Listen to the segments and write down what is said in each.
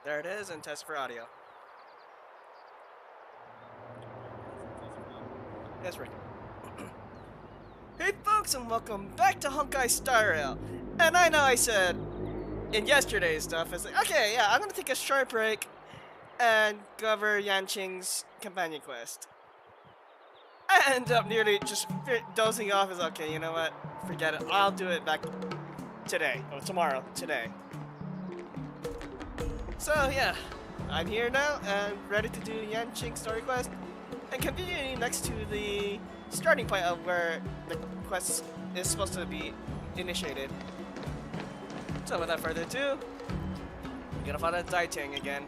There it is, and test for audio. That's right. Hey folks, and welcome back to Honkai Star Rail. And I know I said in yesterday's stuff, it's like, okay, yeah, I'm gonna take a short break and go over Yanqing's companion quest. I end up nearly just dozing off. Is okay, you know what? Forget it. I'll do it back today or tomorrow. Today. So yeah, I'm here now and ready to do Yanqing story quest, and conveniently next to the starting point of where the quest is supposed to be initiated. So without further ado, I'm gonna find a Yanqing again.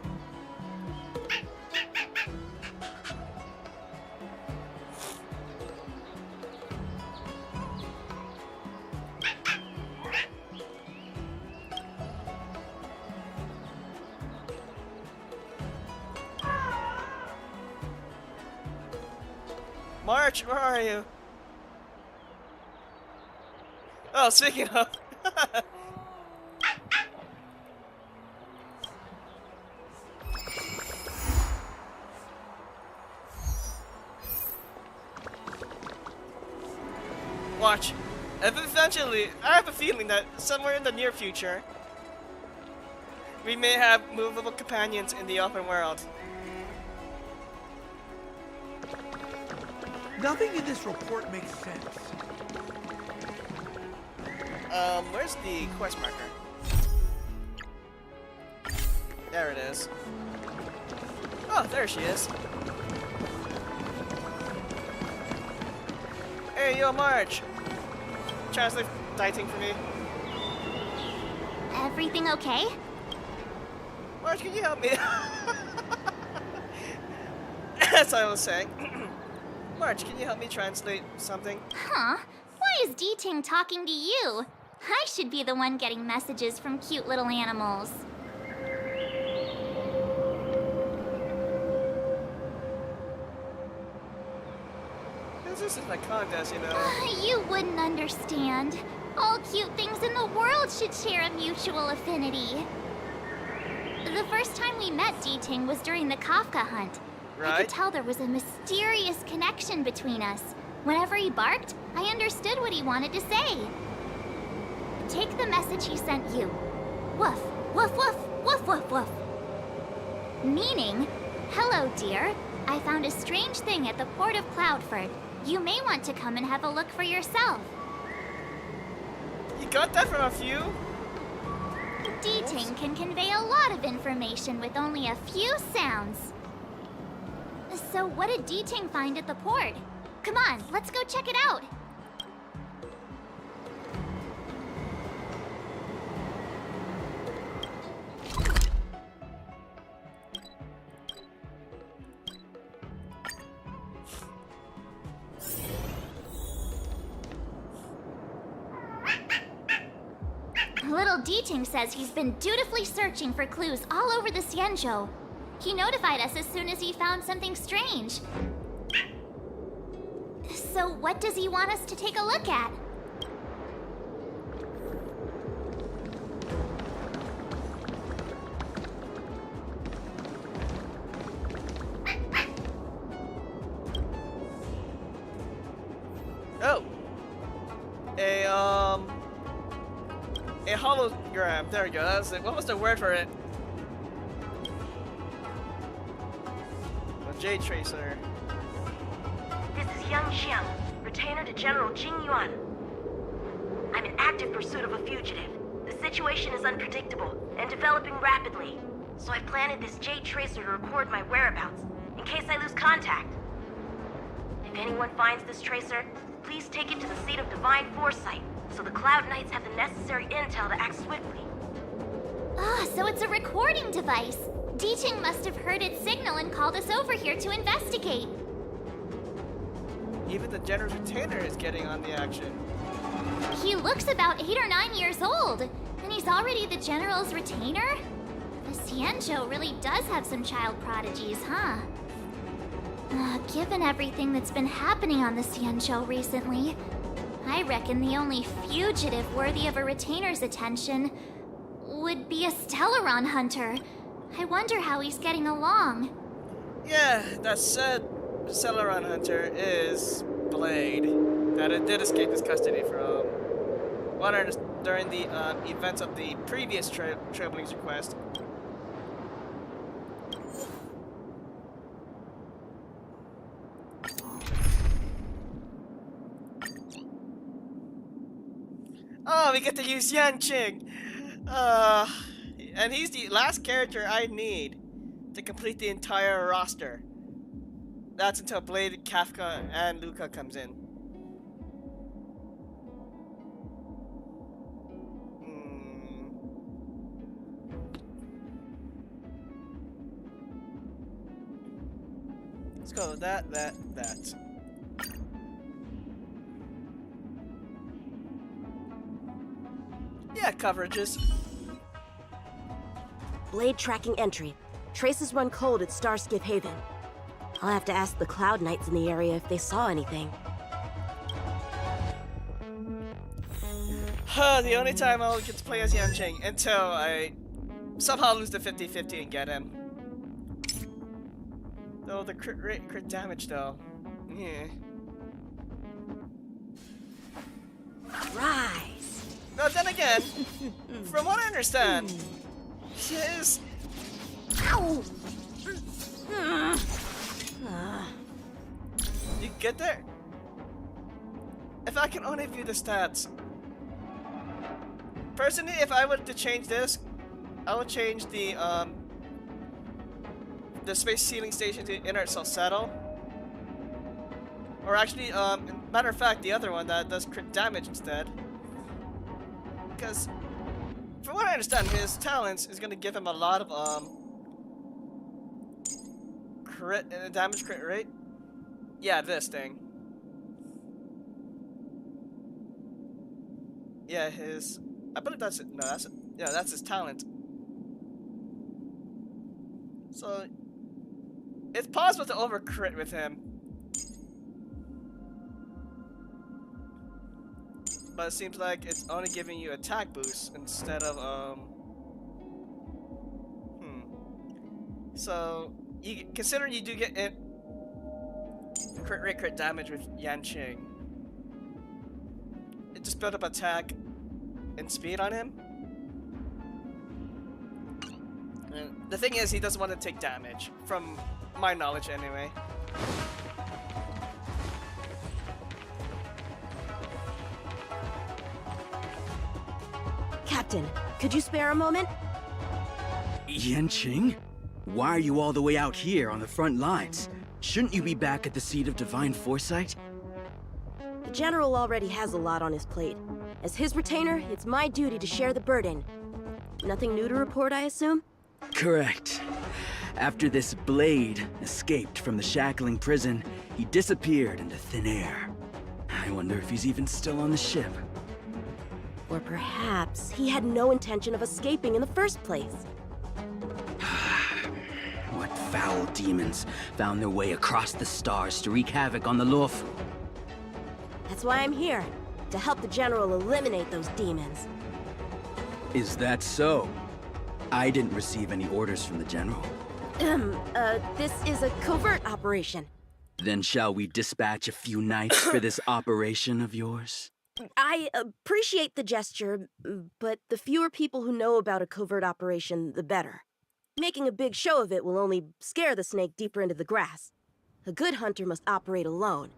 March, where are you? Oh, speaking of. Watch. Eventually, I have a feeling that somewhere in the near future, we may have movable companions in the open world. Nothing in this report makes sense. Where's the quest marker? There it is. Oh, there she is. Hey, yo, Marge. Translate Yanqing for me. Everything okay? Marge, can you help me? That's what I was saying. Marge, can you help me translate something? Huh? Why is D-Ting talking to you? I should be the one getting messages from cute little animals. This is my contest, you know. You wouldn't understand. All cute things in the world should share a mutual affinity. The first time we met D-Ting was during the Kafka hunt. Right? I could tell there was a mysterious connection between us. Whenever he barked, I understood what he wanted to say. Take the message he sent you. Woof, woof, woof, woof, woof, woof. Meaning, hello, dear. I found a strange thing at the port of Cloudford. You may want to come and have a look for yourself. You got that from a few? D-Ting can convey a lot of information with only a few sounds. So what did D-Ting find at the port? Come on, let's go check it out. Little D-Ting says he's been dutifully searching for clues all over the Xianzhou. He notified us as soon as he found something strange. So what does he want us to take a look at? Oh. A hologram. There we go. That's it. What was the word for it? A J tracer. This is Yanqing, retainer to General Jing Yuan. I'm in active pursuit of a fugitive. The situation is unpredictable and developing rapidly, so I've planted this Jade Tracer to record my whereabouts, in case I lose contact. If anyone finds this tracer, please take it to the seat of Divine Foresight, so the Cloud Knights have the necessary intel to act swiftly. So it's a recording device. D-Ting must have heard its signal and called us over here to investigate. Even the general's retainer is getting on the action. He looks about 8 or 9 years old, and he's already the General's retainer? The Xianzhou really does have some child prodigies, huh? Given everything that's been happening on the Xianzhou recently, I reckon the only fugitive worthy of a retainer's attention would be a Stellaron hunter, I wonder how he's getting along. Yeah, that said, Stellaron Hunter is Blade. That it did escape his custody from during the events of the previous Trailblazers quest. Oh, we get to use Yanqing! And he's the last character I need to complete the entire roster. That's until Blade, Kafka, and Luca comes in. Let's go with that. Yeah, coverages. Blade tracking entry. Traces run cold at Starskip Haven. I'll have to ask the Cloud Knights in the area if they saw anything. The only time I'll get to play as Yanqing until I somehow lose the 50-50 and get him. Though the crit damage though. Yeah. Rise! No, then again, from what I understand, his... Ow! You get there? If I can only view the stats. Personally, if I were to change this, I would change the space sealing station to inert cell saddle. Or actually, matter of fact, the other one that does crit damage instead. Because, from what I understand, his talents is going to give him a lot of crit damage crit rate. Yeah, this thing. Yeah, his. I believe that's it. No, that's it. Yeah, that's his talent. So, it's possible to over crit with him. But it seems like it's only giving you attack boost instead of So considering you do get crit damage with Yanqing, it just built up attack and speed on him. And the thing is, he doesn't want to take damage, from my knowledge anyway. Captain, could you spare a moment? Yanqing? Why are you all the way out here on the front lines? Shouldn't you be back at the seat of divine foresight? The General already has a lot on his plate. As his retainer, it's my duty to share the burden. Nothing new to report, I assume? Correct. After this Blade escaped from the shackling prison, he disappeared into thin air. I wonder if he's even still on the ship. Or perhaps he had no intention of escaping in the first place. What foul demons found their way across the stars to wreak havoc on the lawful? That's why I'm here, to help the General eliminate those demons. Is that so? I didn't receive any orders from the General. This is a covert operation. Then shall we dispatch a few knights for this operation of yours? I appreciate the gesture, but the fewer people who know about a covert operation, the better. Making a big show of it will only scare the snake deeper into the grass. A good hunter must operate alone.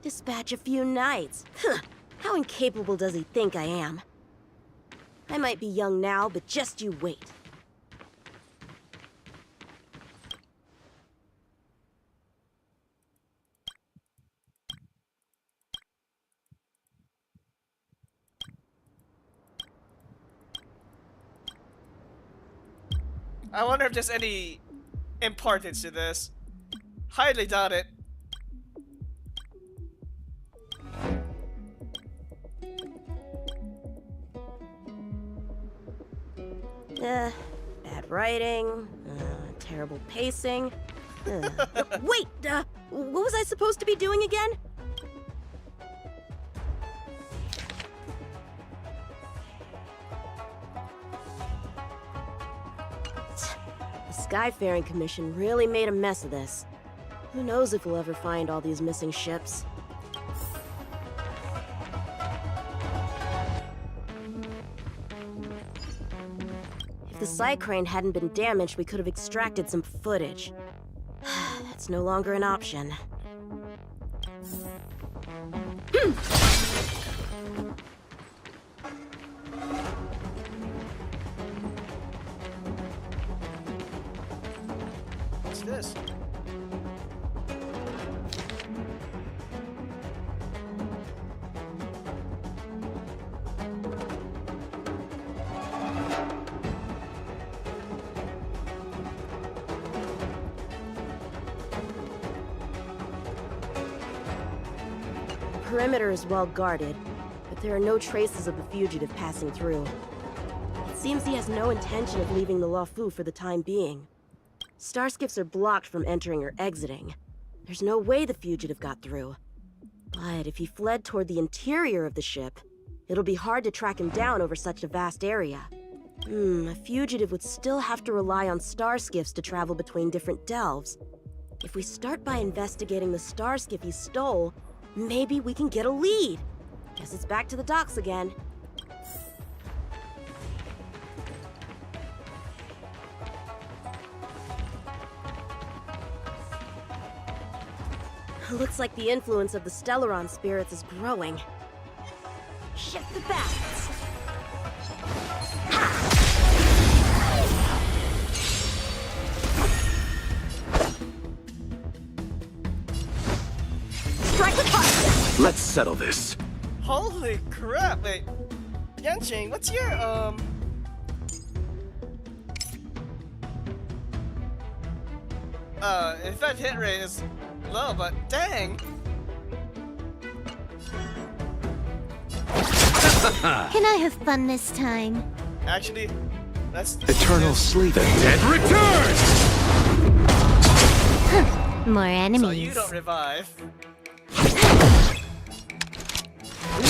Dispatch a few knights. Huh. How incapable does he think I am? I might be young now, but just you wait. I wonder if there's any importance to this. Highly doubt it. Bad writing, terrible pacing. Wait, what was I supposed to be doing again? Skyfaring Commission really made a mess of this. Who knows if we'll ever find all these missing ships. If the Psycrane hadn't been damaged, we could have extracted some footage. That's no longer an option. What's this? The perimeter is well guarded, but there are no traces of the fugitive passing through. It seems he has no intention of leaving the Luofu for the time being. Starskips are blocked from entering or exiting. There's no way the fugitive got through. But if he fled toward the interior of the ship, it'll be hard to track him down over such a vast area. A fugitive would still have to rely on starskiffs to travel between different delves. If we start by investigating the starskiff he stole, maybe we can get a lead. Guess it's back to the docks again. Looks like the influence of the Stellaron spirits is growing. Shift the balance. Strike with heart! Let's settle this. Holy crap! Wait, Yanqing, what's your in fact, hit rate is low, but dang! Can I have fun this time? Actually, that's Eternal sleep. The dead return! More enemies. So you don't revive.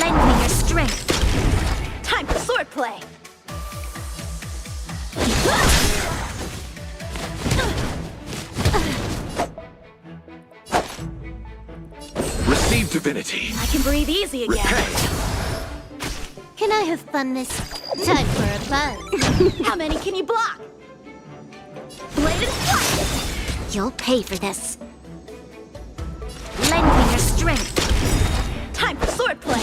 Lend me your strength. Time for swordplay! Receive divinity. I can breathe easy again. Can I have fun this time for a buzz? How many can you block? Blade and flash! You'll pay for this. Lend me your strength. Time for swordplay!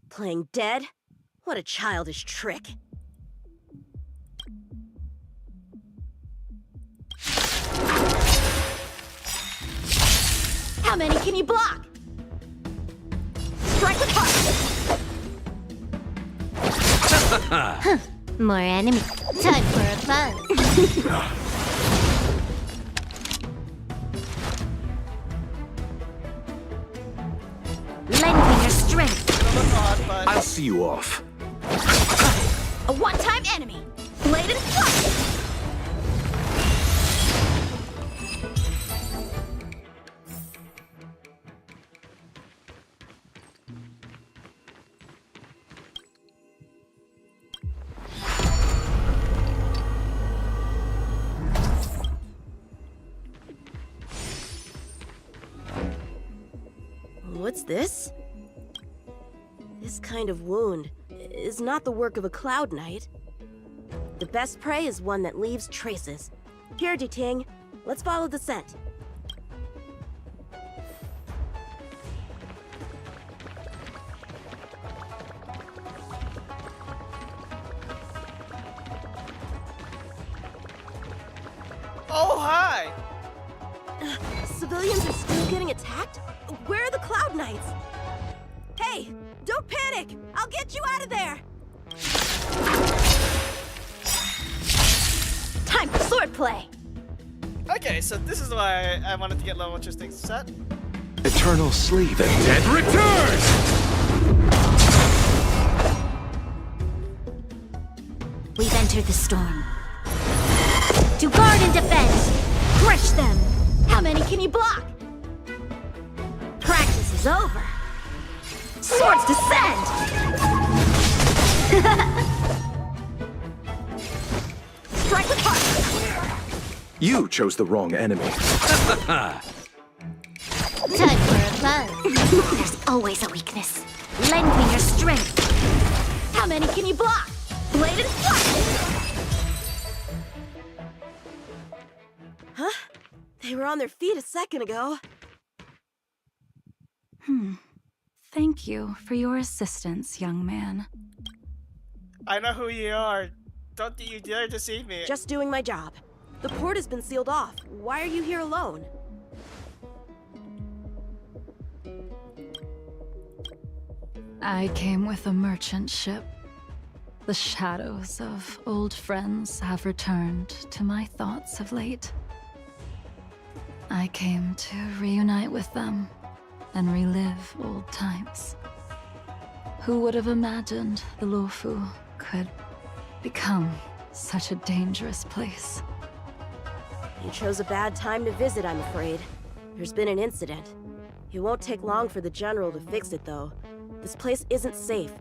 Playing dead? What a childish trick. How many can you block? Strike with heart! More enemies. Time for a buzz. Lend me your strength. Look odd, but I'll see you off. A one-time enemy! Blade and flash! What's this? This kind of wound is not the work of a Cloud Knight. The best prey is one that leaves traces. Here, Ting, let's follow the scent. oh hi! Civilians are still getting attacked? Where are the Cloud Knights? Hey, don't panic! I'll get you out of there! Time for swordplay! Okay, so this is why I wanted to get level interesting set. Eternal sleep. The dead return! We've entered the storm. To guard and defend! Crush them! How many can you block? is over. Swords descend! Strike with heart! You chose the wrong enemy. Time for a buzz. There's always a weakness. Lend me your strength. How many can you block? Blade and flash! Huh? They were on their feet a second ago. Thank you for your assistance, young man. I know who you are. Don't you dare deceive me. Just doing my job. The port has been sealed off. Why are you here alone? I came with a merchant ship. The shadows of old friends have returned to my thoughts of late. I came to reunite with them and relive old times. Who would have imagined the Luofu could become such a dangerous place? You chose a bad time to visit, I'm afraid. There's been an incident. It won't take long for the General to fix it, though. This place isn't safe.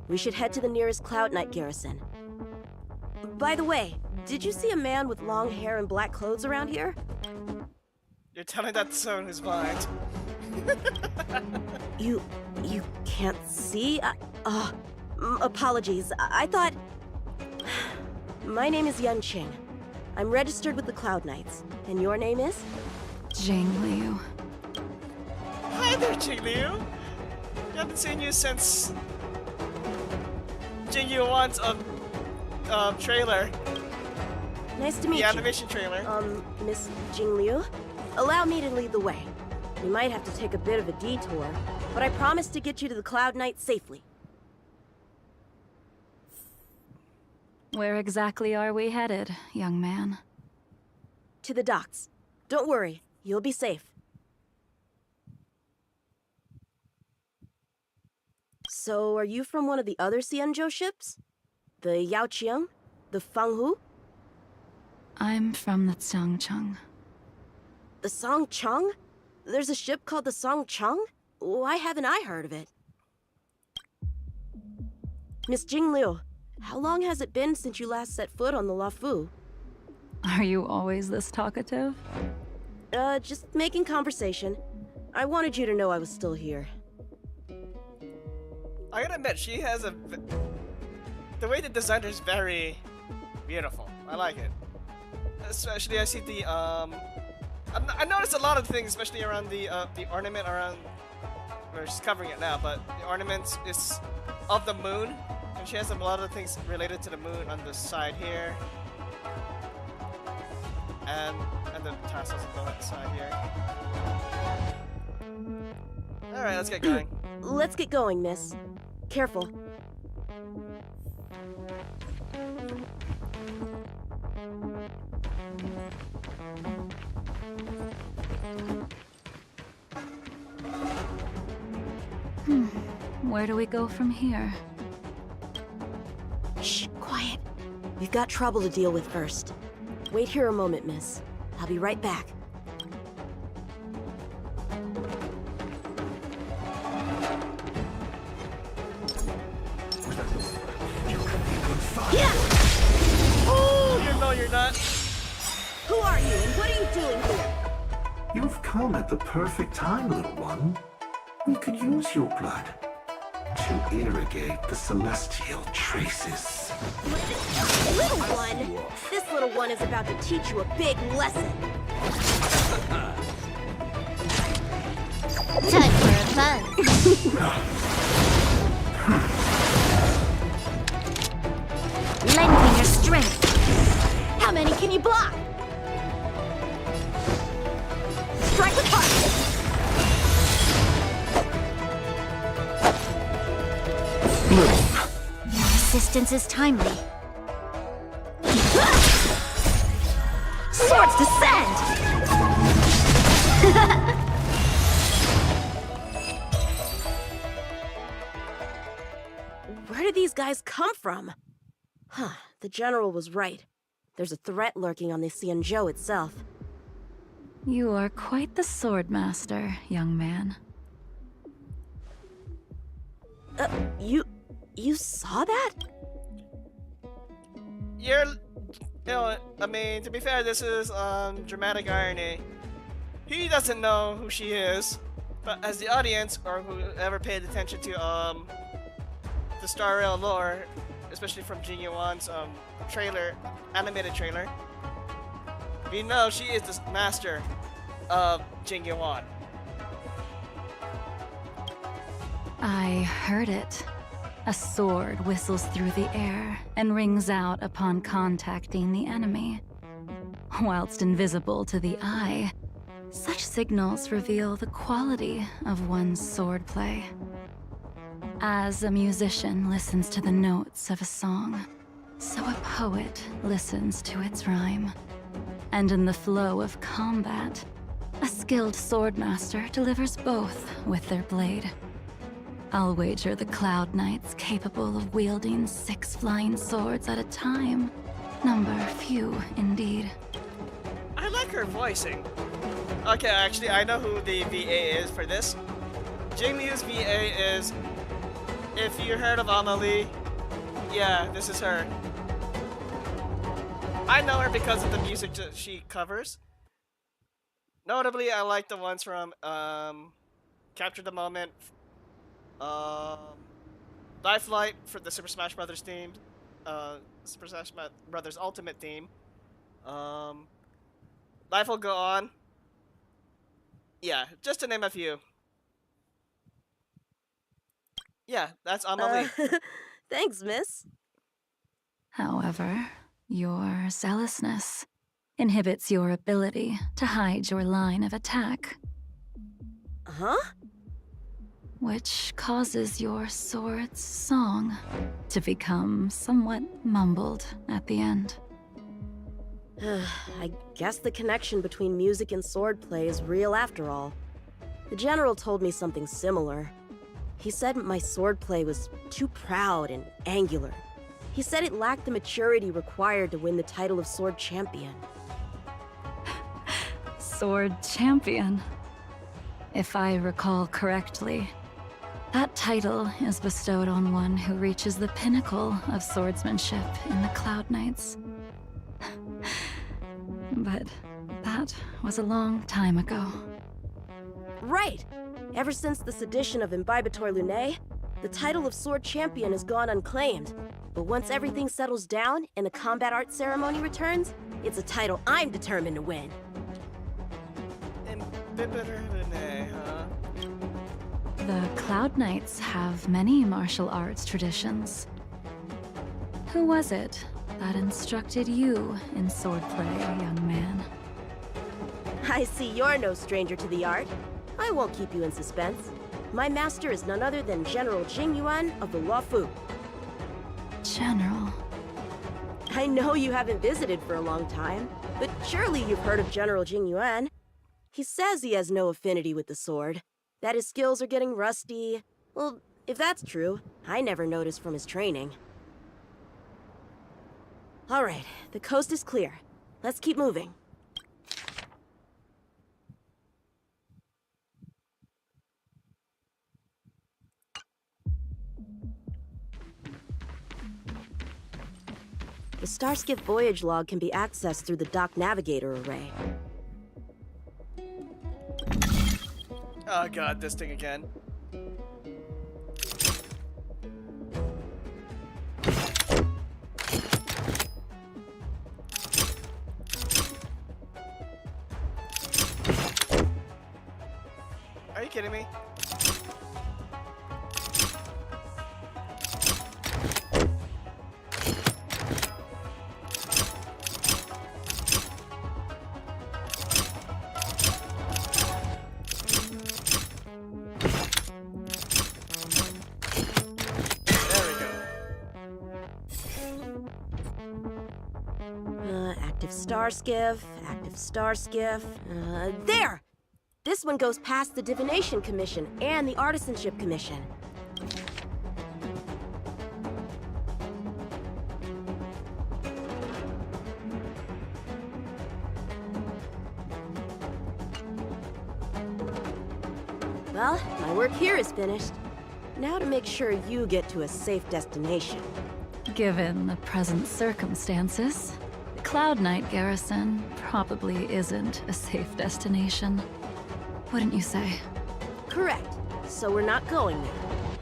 We should head to the nearest Cloud Knight garrison. By the way, did you see a man with long hair and black clothes around here? You're telling that someone who's blind. You can't see? Apologies. I thought... My name is Yanqing. I'm registered with the Cloud Knights. And your name is? Jing Liu. Hi there, Jingliu. Haven't seen you since Jingliu Wan's trailer. Nice to meet The you. animation trailer. Miss Jingliu? Allow me to lead the way. We might have to take a bit of a detour, but I promise to get you to the Cloud Knight safely. Where exactly are we headed, young man? To the docks. Don't worry, you'll be safe. So, are you from one of the other Xianzhou ships? The Yaoqiang? The Fanghu? I'm from the Xiangcheng. The Songcheng? There's a ship called the Songcheng? Why haven't I heard of it? Miss Jingliu, how long has it been since you last set foot on the Luofu? Are you always this talkative? Just making conversation. I wanted you to know I was still here. I gotta admit, she has a... The way the designer is very beautiful. I like it. Especially, I see the, I noticed a lot of things, especially around the ornament around... We're just covering it now, but the ornament is of the moon. And she has a lot of things related to the moon on the side here. And the tassels on the side here. Alright, let's get going. Let's get going, miss. Careful. Where do we go from here? Shh, quiet. We've got trouble to deal with first. Wait here a moment, miss. I'll be right back. Yeah! Oh, no, you're not. Who are you and what are you doing here? You've come at the perfect time, little one. We could use your blood to irrigate the celestial traces. Little one! This little one is about to teach you a big lesson. Time for a buzz. Lend me your strength. How many can you block? Strike with heart! Your assistance is timely. Swords descend! Where did these guys come from? Huh, the General was right. There's a threat lurking on the Xianzhou itself. You are quite the sword master, young man. You saw that? I mean, to be fair, this is dramatic irony. He doesn't know who she is, but as the audience or whoever paid attention to the Star Rail lore, especially from Jing Yuan's animated trailer, we know she is the master of Jing Yuan. I heard it. A sword whistles through the air and rings out upon contacting the enemy. Whilst invisible to the eye, such signals reveal the quality of one's swordplay. As a musician listens to the notes of a song, so a poet listens to its rhyme. And in the flow of combat, a skilled swordmaster delivers both with their blade. I'll wager the Cloud Knights capable of wielding 6 flying swords at a time. Number few, indeed. I like her voicing. Okay, actually, I know who the VA is for this. Jing Liu's VA is, if you heard of Amelie, yeah, this is her. I know her because of the music that she covers. Notably, I like the ones from Capture the Moment, Lifeline for the Super Smash Brothers theme, Super Smash Brothers Ultimate theme. Life Will Go On. Yeah, just to name a few. Yeah, that's Amelie. Thanks, miss. However, your zealousness inhibits your ability to hide your line of attack. Huh? Which causes your sword's song to become somewhat mumbled at the end. I guess the connection between music and swordplay is real after all. The general told me something similar. He said my swordplay was too proud and angular. He said it lacked the maturity required to win the title of Sword Champion. Sword Champion. If I recall correctly, that title is bestowed on one who reaches the pinnacle of swordsmanship in the Cloud Knights. But that was a long time ago. Right! Ever since the sedition of Imbibitor Lunae, the title of Sword Champion has gone unclaimed. But once everything settles down and the combat art ceremony returns, it's a title I'm determined to win. Imbibitor Lunae, huh? The Cloud Knights have many martial arts traditions. Who was it that instructed you in swordplay, young man? I see you're no stranger to the art. I won't keep you in suspense. My master is none other than General Jing Yuan of the Luofu. General. I know you haven't visited for a long time, but surely you've heard of General Jing Yuan. He says he has no affinity with the sword, that his skills are getting rusty. Well, if that's true, I never noticed from his training. All right, the coast is clear. Let's keep moving. The Starskip voyage log can be accessed through the dock navigator array. Oh god, this thing again. Are you kidding me? Active star skiff. There! This one goes past the Divination Commission and the Artisanship Commission. Well, my work here is finished. Now to make sure you get to a safe destination. Given the present circumstances, Cloud Knight Garrison probably isn't a safe destination. Wouldn't you say? Correct. So we're not going there.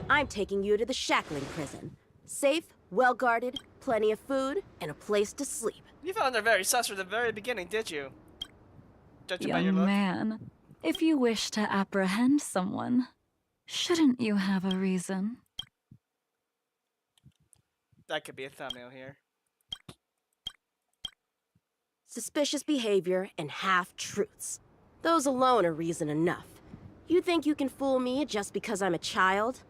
I'm taking you to the Shackling Prison. Safe, well-guarded, plenty of food, and a place to sleep. You found her very sus from the very beginning, did you? Judging by your Young look. man, if you wish to apprehend someone, shouldn't you have a reason? That could be a thumbnail here. Suspicious behavior and half-truths. Those alone are reason enough. You think you can fool me just because I'm a child?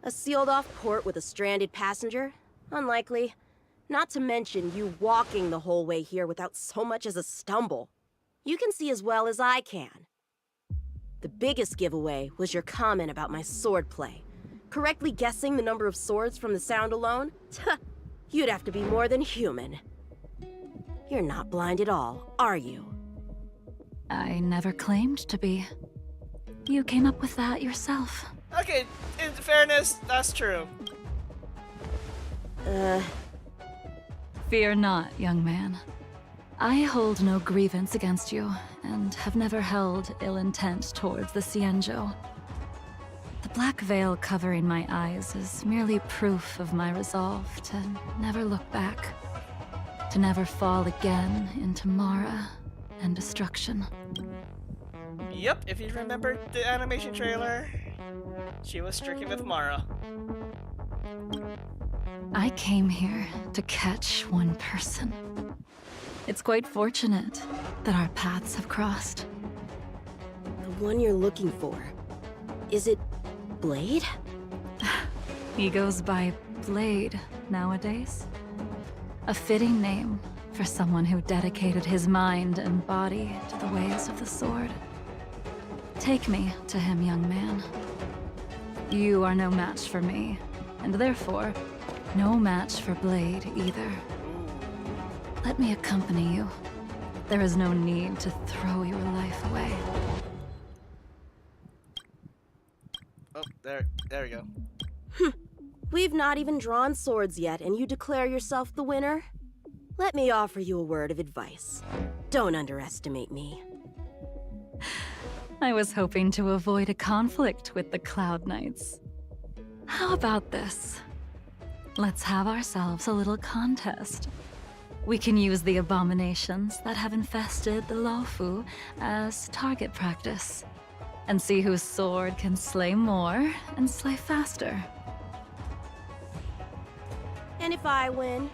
A sealed-off port with a stranded passenger? Unlikely. Not to mention you walking the whole way here without so much as a stumble. You can see as well as I can. The biggest giveaway was your comment about my swordplay. Correctly guessing the number of swords from the sound alone? You'd have to be more than human. You're not blind at all, are you? I never claimed to be. You came up with that yourself. Okay, in fairness, that's true. Fear not, young man. I hold no grievance against you, and have never held ill intent towards the Xianzhou. The black veil covering my eyes is merely proof of my resolve to never look back. To never fall again into Mara and destruction. Yep, if you remember the animation trailer, she was stricken with Mara. I came here to catch one person. It's quite fortunate that our paths have crossed. The one you're looking for. Is it Blade? He goes by Blade nowadays. A fitting name for someone who dedicated his mind and body to the ways of the sword. Take me to him, young man. You are no match for me, and therefore, no match for Blade either. Let me accompany you. There is no need to throw your life away. Oh, there we go. We've not even drawn swords yet, and you declare yourself the winner? Let me offer you a word of advice. Don't underestimate me. I was hoping to avoid a conflict with the Cloud Knights. How about this? Let's have ourselves a little contest. We can use the abominations that have infested the Luofu as target practice, and see whose sword can slay more and slay faster. And if I win?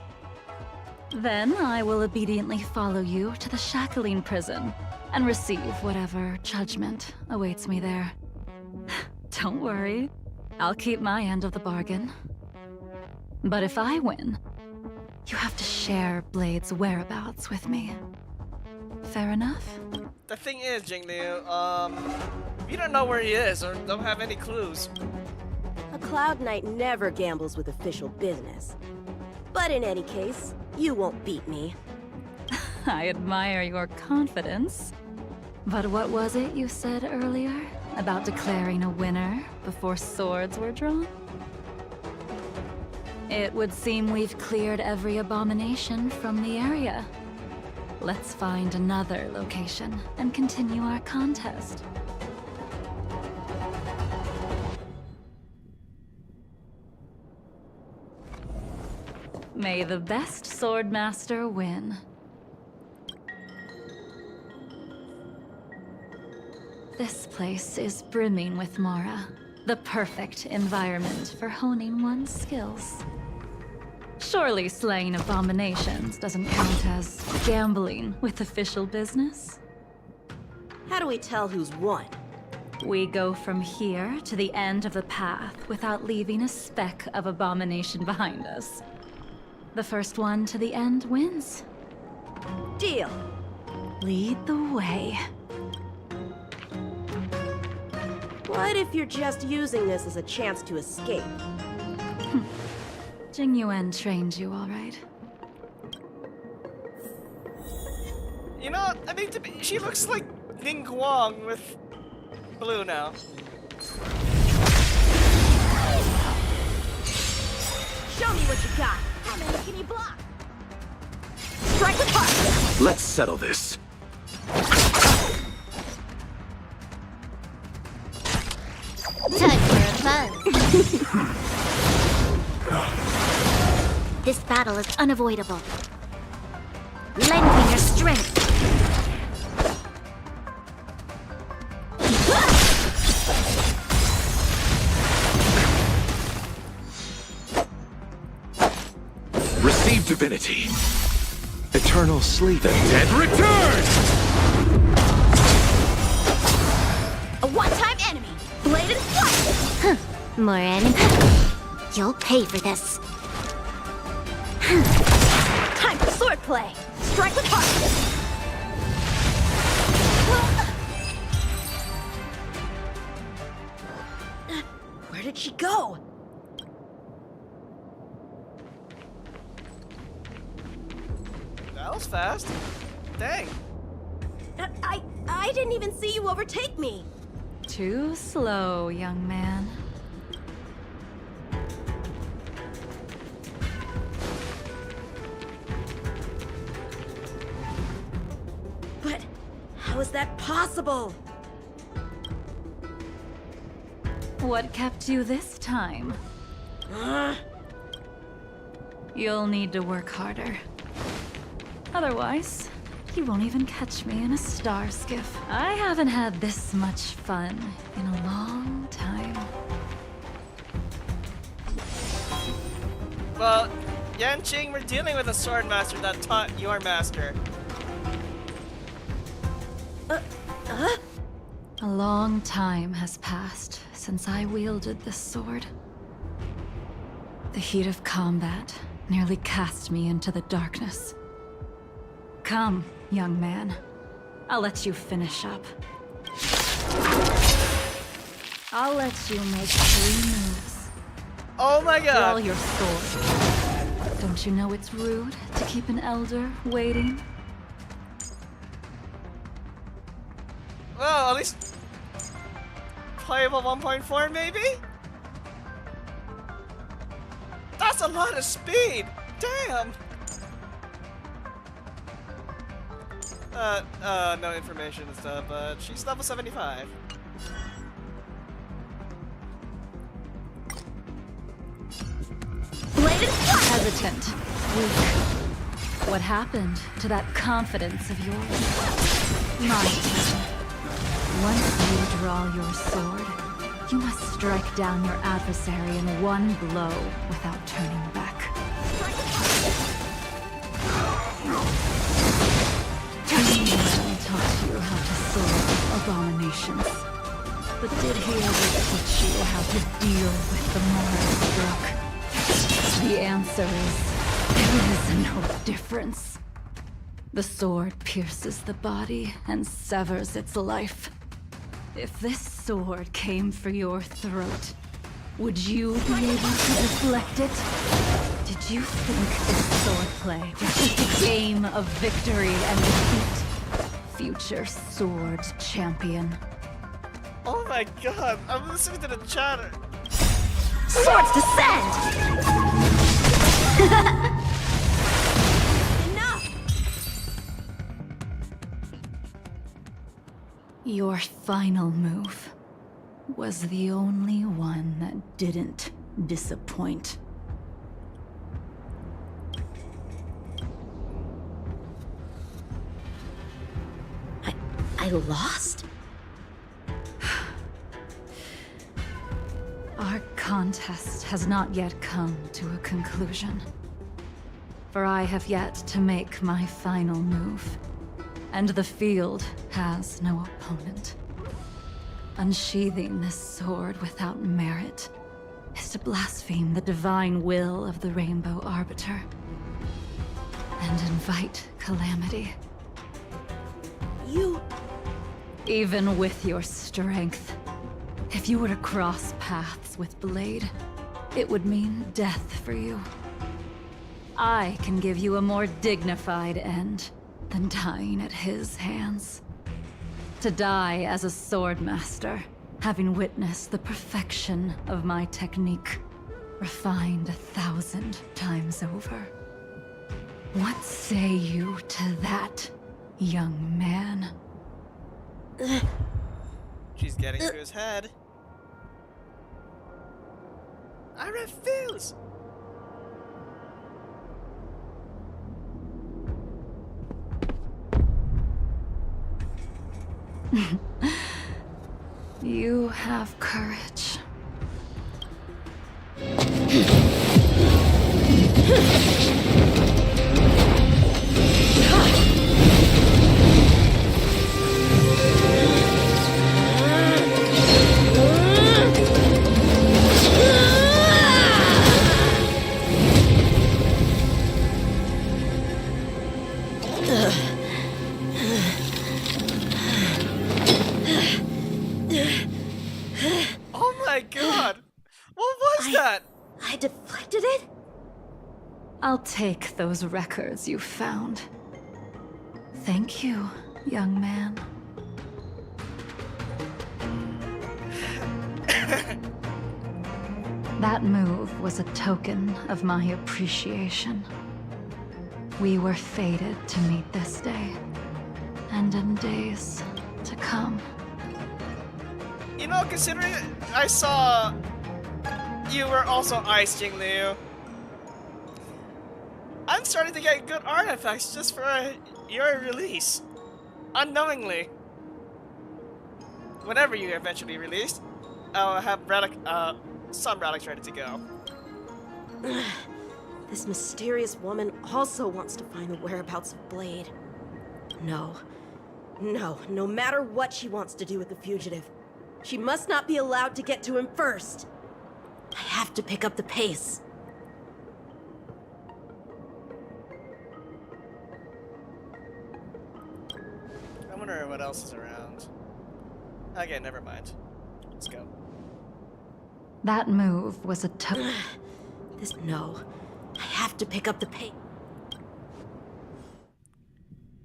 Then I will obediently follow you to the Shackling Prison and receive whatever judgment awaits me there. Don't worry, I'll keep my end of the bargain. But if I win, you have to share Blade's whereabouts with me. Fair enough? The thing is, Jingliu, you don't know where he is or don't have any clues. A Cloud Knight never gambles with official business. But in any case, you won't beat me. I admire your confidence. But what was it you said earlier about declaring a winner before swords were drawn? It would seem we've cleared every abomination from the area. Let's find another location and continue our contest. May the best swordmaster win. This place is brimming with Mara, the perfect environment for honing one's skills. Surely slaying abominations doesn't count as gambling with official business? How do we tell who's won? We go from here to the end of the path without leaving a speck of abomination behind us. The first one to the end wins. Deal. Lead the way. What if you're just using this as a chance to escape? Jing Yuan trained you, all right. You know, I mean, she looks like Ning Guang with blue now. Show me what you got. How many can you block? Strike with heart. Let's settle this. Time for a buzz. This battle is unavoidable. Lend me your strength. Receive divinity. Eternal sleep. The dead return! A one-time enemy. Blade and flight. More enemies. You'll pay for this. Time for swordplay. Strike with heart. Where did she go? That was fast. Dang. I didn't even see you overtake me. Too slow, young man. But how is that possible? What kept you this time? You'll need to work harder. Otherwise, you won't even catch me in a star skiff. I haven't had this much fun in a long time. Well, Yanqing, we're dealing with a sword master that taught your master. A long time has passed since I wielded this sword. The heat of combat nearly cast me into the darkness. Come, young man. I'll let you finish up. I'll let you make 3 moves. Oh my Draw god. your sword. Don't you know it's rude to keep an elder waiting? Well, at least playable 1.4 maybe? That's a lot of speed! Damn! No information and stuff, but she's level 75. Blade and flight. Hesitant, weak. What happened to that confidence of yours? My turn. Once you draw your sword, you must strike down your adversary in one blow without turning back. I taught you how to sword abominations, but did he ever teach you how to deal with the moral struck? The answer is, there is no difference. The sword pierces the body and severs its life. If this sword came for your throat, would you be able to deflect it? Did you think this swordplay was just a game of victory and defeat? Future sword champion. Oh my god, I'm listening to the chatter. Swords descend. Enough! Your final move was the only one that didn't disappoint. I lost? Our contest has not yet come to a conclusion. For I have yet to make my final move, and the field has no opponent. Unsheathing this sword without merit is to blaspheme the divine will of the Rainbow Arbiter and invite calamity. You... Even with your strength, if you were to cross paths with Blade, it would mean death for you. I can give you a more dignified end than dying at his hands. To die as a swordmaster, having witnessed the perfection of my technique, refined 1,000 times over. What say you to that, young man? She's getting to his head. I refuse! You have courage. Oh my god! What was that? I deflected it? I'll take those records you found. Thank you, young man. That move was a token of my appreciation. We were fated to meet this day, and in days to come. You know, considering I saw you were also Ice Jinglu, I'm starting to get good artifacts just for your release. Unknowingly. Whenever you eventually release, I'll have some relics ready to go. This mysterious woman also wants to find the whereabouts of Blade. No, no matter what she wants to do with the fugitive, she must not be allowed to get to him first. I have to pick up the pace. I wonder what else is around. Okay, never mind. Let's go. That move was a No. I have to pick up the pace.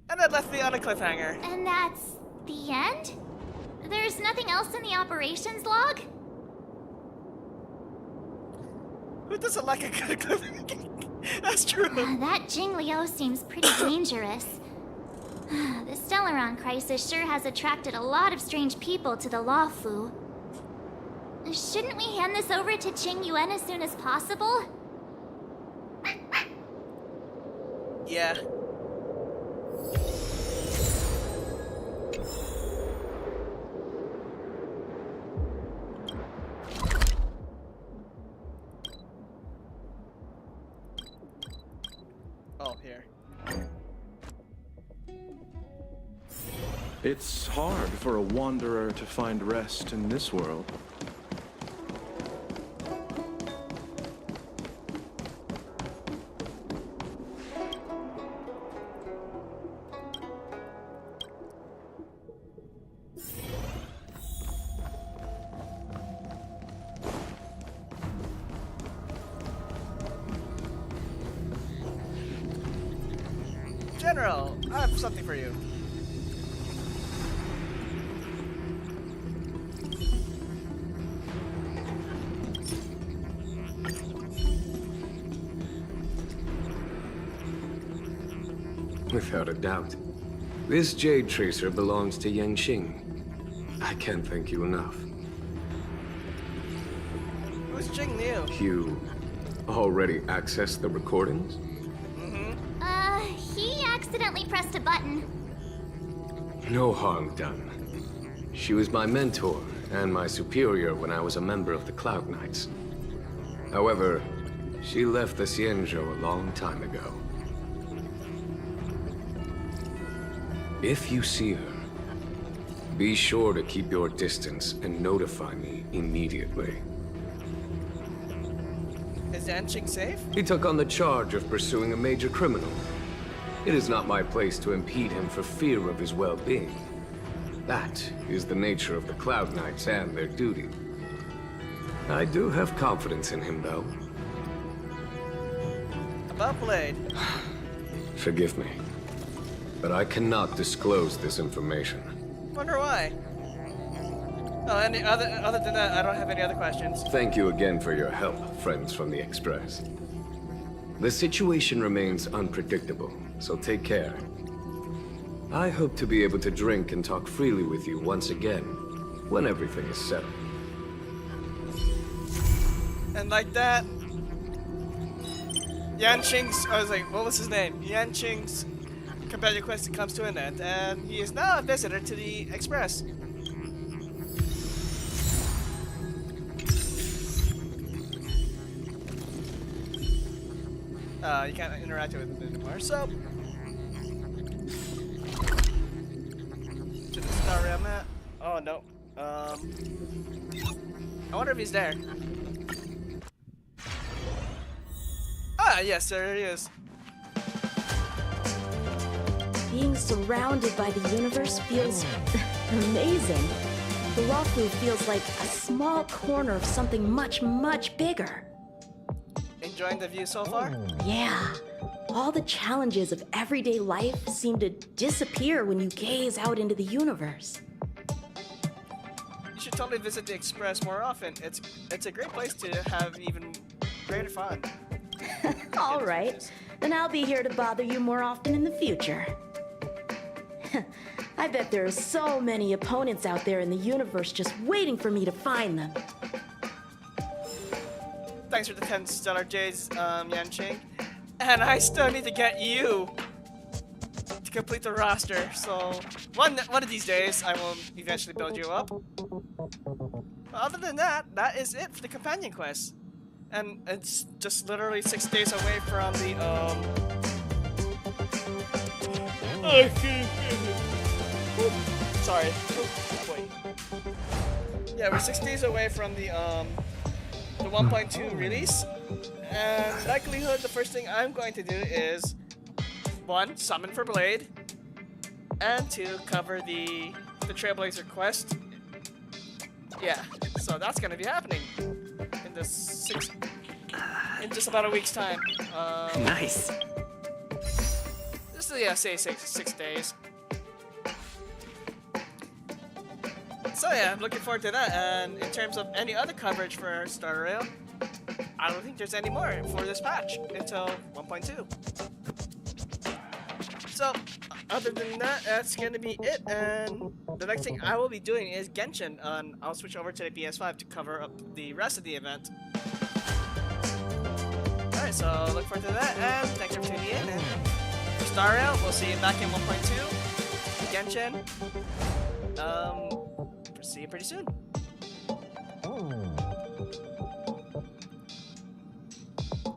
And that left me on a cliffhanger. And that's the end? There's nothing else in the operations log? Who doesn't like a good cliffhanger? That's true. That Jing Liu seems pretty dangerous. The Stellaron crisis sure has attracted a lot of strange people to the Law Fu. Shouldn't we hand this over to Qing Yuan as soon as possible? Yeah. Oh, here. It's hard for a wanderer to find rest in this world. General, I have something for you. Without a doubt. This Jade Tracer belongs to Yanqing. I can't thank you enough. Who's Jing Liu? You already accessed the recordings? He accidentally pressed a button. No harm done. She was my mentor and my superior when I was a member of the Cloud Knights. However, she left the Xianzhou a long time ago. If you see her, be sure to keep your distance and notify me immediately. Is Yanqing safe? He took on the charge of pursuing a major criminal. It is not my place to impede him for fear of his well-being. That is the nature of the Cloud Knights and their duty. I do have confidence in him, though. About Blade. Forgive me, but I cannot disclose this information. Wonder why. Oh, other than that, I don't have any other questions. Thank you again for your help, friends from the Express. The situation remains unpredictable, so take care. I hope to be able to drink and talk freely with you once again, when everything is settled. And like that, Yanqing's, I was like, what was his name? Yanqing's companion quest comes to an end, and he is now a visitor to the Express. You can't interact with him anymore, so... To the star rail map. Oh, no. I wonder if he's there. Ah, yes, there he is. Being surrounded by the universe feels amazing. The Wafu feels like a small corner of something much, much bigger. Enjoying the view so far? Yeah. All the challenges of everyday life seem to disappear when you gaze out into the universe. You should totally visit the Express more often. It's a great place to have even greater fun. All right. Then I'll be here to bother you more often in the future. I bet there are so many opponents out there in the universe just waiting for me to find them. Thanks for the 10 Stellar Jades, Yanqing. And I still need to get you to complete the roster, so one of these days I will eventually build you up. But other than that, that is it for the companion quest. And it's just literally 6 days away from the, sorry. Wait. Yeah, we're 6 days away from the 1.2 release. And likelihood, the first thing I'm going to do is 1. Summon for Blade, and 2. Cover the Trailblazer quest. Yeah, so that's gonna be happening in just about a week's time. Nice. This is, yeah, say 6 days. So yeah, I'm looking forward to that. And in terms of any other coverage for Star Rail, I don't think there's any more for this patch until 1.2. So, other than that, that's gonna be it. And the next thing I will be doing is Genshin. And I'll switch over to the PS5 to cover up the rest of the event. Alright, so look forward to that. And thanks for tuning in. And for Star Rail, we'll see you back in 1.2. Genshin. See you pretty soon.